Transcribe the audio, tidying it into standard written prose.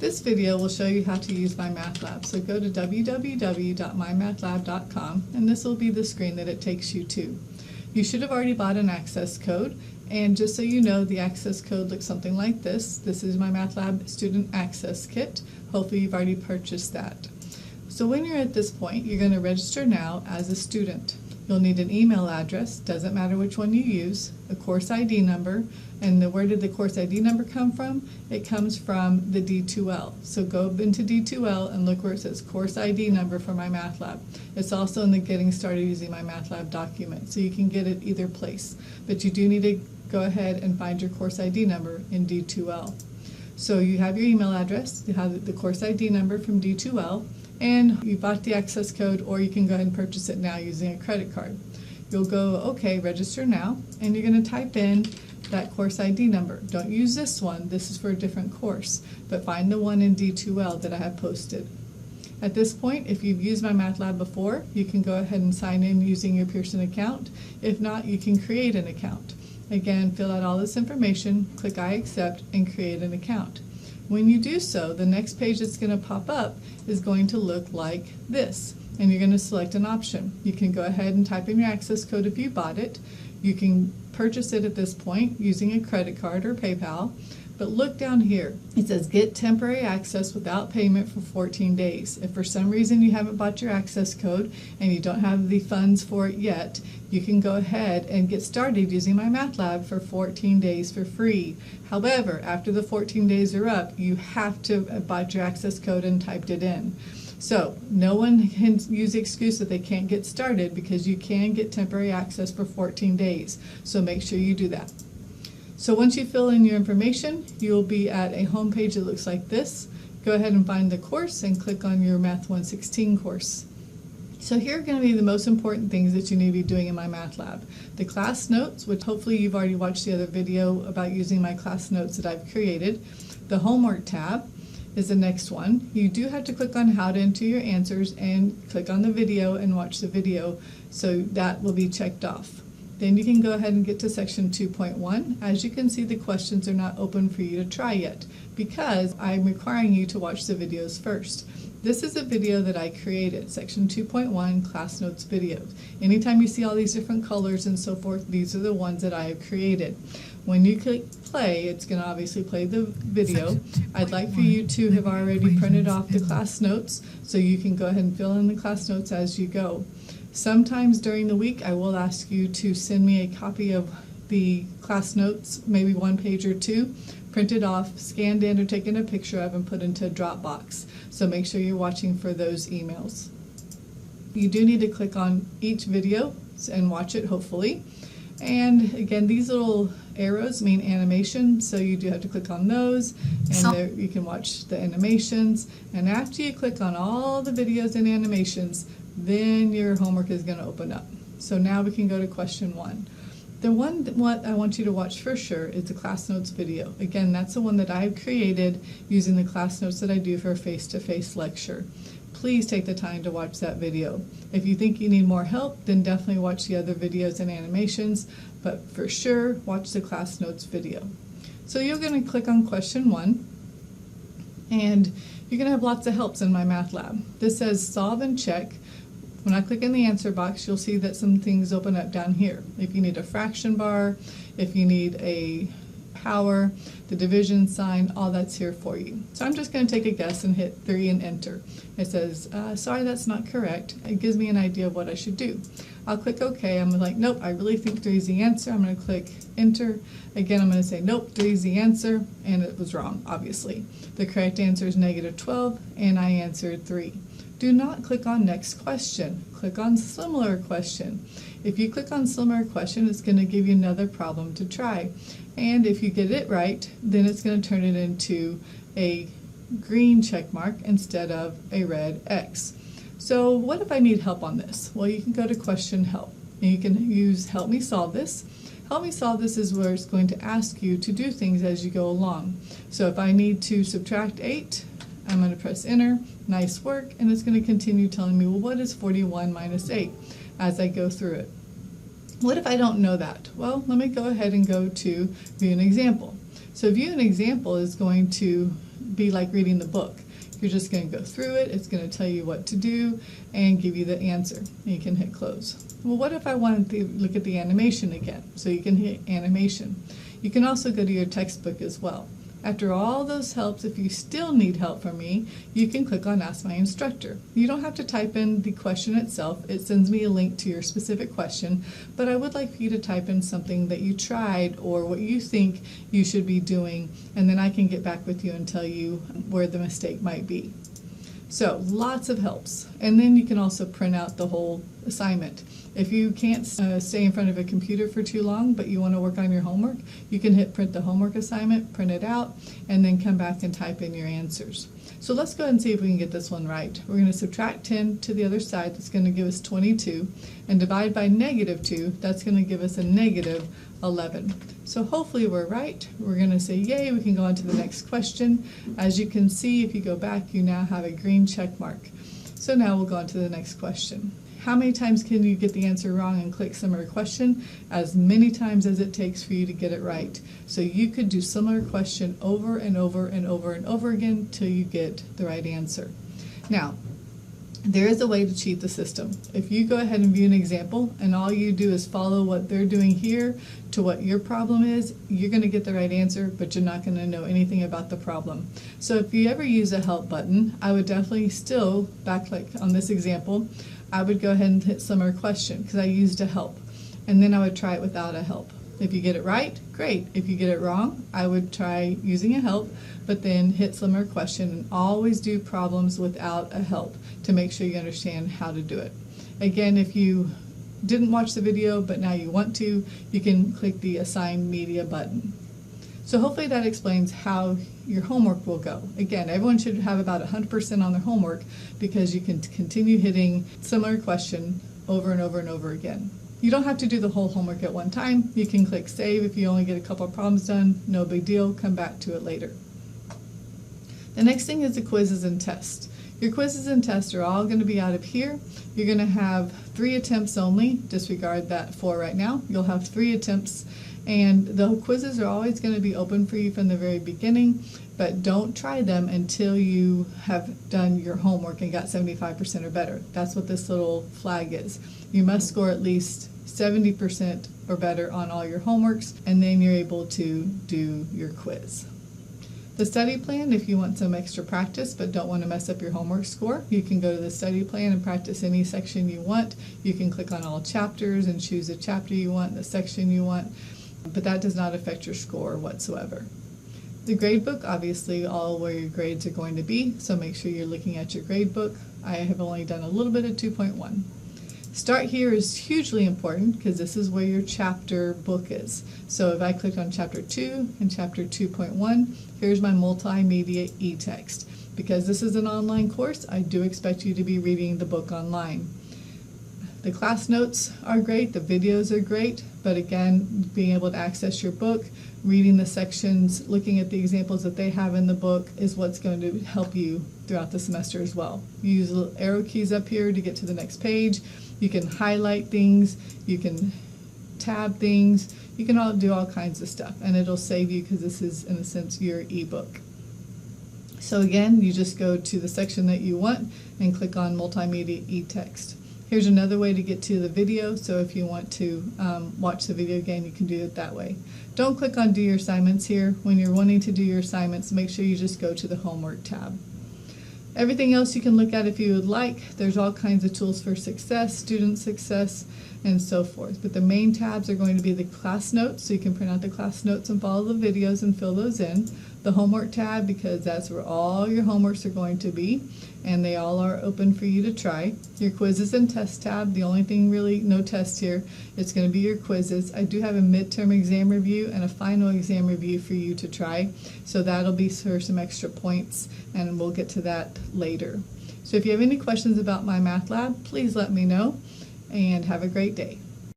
This video will show you how to use MyMathLab. So go to www.mymathlab.com and this will be the screen that it takes you to. You should have already bought an access code, and just so you know, the access code looks something like this. This is MyMathLab Student Access Kit. Hopefully you've already purchased that. So when you're at this point, you're going to register now as a student. You'll need an email address, doesn't matter which one you use, a course ID number, and where did the course ID number come from? It comes from the D2L. So go into D2L and look where it says course ID number for MyMathLab. It's also in the Getting Started Using MyMathLab document, so you can get it either place. But you do need to go ahead and find your course ID number in D2L. So you have your email address, you have the course ID number from D2L, and you bought the access code, or you can go ahead and purchase it now using a credit card. You'll go, okay, register now, and you're going to type in that course ID number. Don't use this one, this is for a different course, but find the one in D2L that I have posted. At this point, if you've used MyMathLab before, you can go ahead and sign in using your Pearson account. If not, you can create an account. Again, fill out all this information, click I accept, and create an account. When you do so, the next page that's going to pop up is going to look like this, and you're going to select an option. You can go ahead and type in your access code if you bought it. You can purchase it at this point using a credit card or PayPal, but look down here. It says get temporary access without payment for 14 days. If for some reason you haven't bought your access code and you don't have the funds for it yet, you can go ahead and get started using MyMathLab for 14 days for free. However, after the 14 days are up, you have to have bought your access code and typed it in. So no one can use the excuse that they can't get started, because you can get temporary access for 14 days. So make sure you do that. So once you fill in your information, you'll be at a home page that looks like this. Go ahead and find the course and click on your Math 116 course. So here are going to be the most important things that you need to be doing in MyMathLab. The class notes, which hopefully you've already watched the other video about using my class notes that I've created. The homework tab is the next one. You do have to click on how to enter your answers and click on the video and watch the video, so that will be checked off. Then you can go ahead and get to section 2.1. As you can see, the questions are not open for you to try yet because I'm requiring you to watch the videos first. This is a video that I created, section 2.1 class notes videos. Anytime you see all these different colors and so forth, these are the ones that I have created. When you click play, it's going to obviously play the video. I'd like for you to have already printed off the class notes so you can go ahead and fill in the class notes as you go. Sometimes during the week, I will ask you to send me a copy of the class notes, maybe one page or two, printed off, scanned in, or taken a picture of and put into a Dropbox. So make sure you're watching for those emails. You do need to click on each video and watch it, hopefully. And again, these little arrows mean animation, so you do have to click on those, and there you can watch the animations. And after you click on all the videos and animations, then your homework is going to open up. So now we can go to question 1. The one that I want you to watch for sure is the class notes video. Again, that's the one that I've created using the class notes that I do for a face-to-face lecture. Please take the time to watch that video. If you think you need more help, then definitely watch the other videos and animations, but for sure, watch the class notes video. So you're going to click on question 1, and you're going to have lots of helps in MyMathLab. This says solve and check. When I click in the answer box, you'll see that some things open up down here. If you need a fraction bar, if you need a power, the division sign, all that's here for you. So I'm just going to take a guess and hit 3 and enter. It says, sorry, that's not correct. It gives me an idea of what I should do. I'll click OK. I'm like, nope, I really think 3 is the answer. I'm going to click enter. Again, I'm going to say, nope, 3 is the answer, and it was wrong, obviously. The correct answer is -12, and I answered 3. Do not click on next question. Click on similar question. If you click on similar question, it's going to give you another problem to try. And if you get it right, then it's going to turn it into a green check mark instead of a red X. So what if I need help on this? Well, you can go to question help, and you can use help me solve this. Help me solve this is where it's going to ask you to do things as you go along. So if I need to subtract 8, I'm going to press enter, nice work, and it's going to continue telling me, well, what is 41 minus 8 as I go through it. What if I don't know that? Well, let me go ahead and go to view an example. So view an example is going to be like reading the book. You're just going to go through it, it's going to tell you what to do, and give you the answer. You can hit close. Well, what if I wanted to look at the animation again? So you can hit animation. You can also go to your textbook as well. After all those helps, if you still need help from me, you can click on Ask My Instructor. You don't have to type in the question itself. It sends me a link to your specific question, but I would like for you to type in something that you tried or what you think you should be doing, and then I can get back with you and tell you where the mistake might be. So lots of helps. And then you can also print out the whole assignment. If you can't stay in front of a computer for too long, but you want to work on your homework, you can hit print the homework assignment, print it out, and then come back and type in your answers. So let's go ahead and see if we can get this one right. We're going to subtract 10 to the other side. That's going to give us 22. And divide by -2. That's going to give us a -11. So hopefully we're right. We're going to say yay. We can go on to the next question. As you can see, if you go back, you now have a green check mark. So now we'll go on to the next question. How many times can you get the answer wrong and click similar question? As many times as it takes for you to get it right. So you could do similar question over and over and over and over again till you get the right answer. Now, there is a way to cheat the system. If you go ahead and view an example and all you do is follow what they're doing here to what your problem is, you're going to get the right answer, but you're not going to know anything about the problem. So if you ever use a help button, I would definitely still back-click on this example. I would go ahead and hit similar question because I used a help, and then I would try it without a help. If you get it right, great. If you get it wrong, I would try using a help, but then hit similar question, and always do problems without a help to make sure you understand how to do it. Again, if you didn't watch the video but now you want to, you can click the Assign Media button. So hopefully that explains how your homework will go. Again, everyone should have about 100% on their homework because you can continue hitting similar question over and over and over again. You don't have to do the whole homework at one time. You can click save if you only get a couple of problems done. No big deal. Come back to it later. The next thing is the quizzes and tests. Your quizzes and tests are all going to be out of here. You're going to have 3 attempts only. Disregard that 4 right now. You'll have 3 attempts. And the quizzes are always going to be open for you from the very beginning, but don't try them until you have done your homework and got 75% or better. That's what this little flag is. You must score at least 70% or better on all your homeworks, and then you're able to do your quiz. The study plan, if you want some extra practice but don't want to mess up your homework score, you can go to the study plan and practice any section you want. You can click on all chapters and choose a chapter you want, the section you want, but that does not affect your score whatsoever. The grade book, obviously all where your grades are going to be, so make sure you're looking at your grade book. I have only done a little bit of 2.1. Start here is hugely important because this is where your chapter book is. So if I click on chapter 2 and chapter 2.1, here's my multimedia e-text. Because this is an online course, I do expect you to be reading the book online. The class notes are great, the videos are great, but again, being able to access your book, reading the sections, looking at the examples that they have in the book is what's going to help you throughout the semester as well. You use the little arrow keys up here to get to the next page. You can highlight things, you can tab things, you can do all kinds of stuff, and it'll save you because this is, in a sense, your ebook. So again, you just go to the section that you want and click on Multimedia e-text. Here's another way to get to the video, so if you want to watch the video again, you can do it that way. Don't click on Do Your Assignments here. When you're wanting to do your assignments, make sure you just go to the Homework tab. Everything else you can look at if you would like. There's all kinds of tools for success, student success, and so forth. But the main tabs are going to be the class notes, so you can print out the class notes and follow the videos and fill those in. The homework tab, because that's where all your homeworks are going to be, and they all are open for you to try. Your quizzes and test tab, the only thing really, no test here, it's going to be your quizzes. I do have a midterm exam review and a final exam review for you to try, so that'll be for some extra points, and we'll get to that later. So if you have any questions about MyMathLab, please let me know, and have a great day.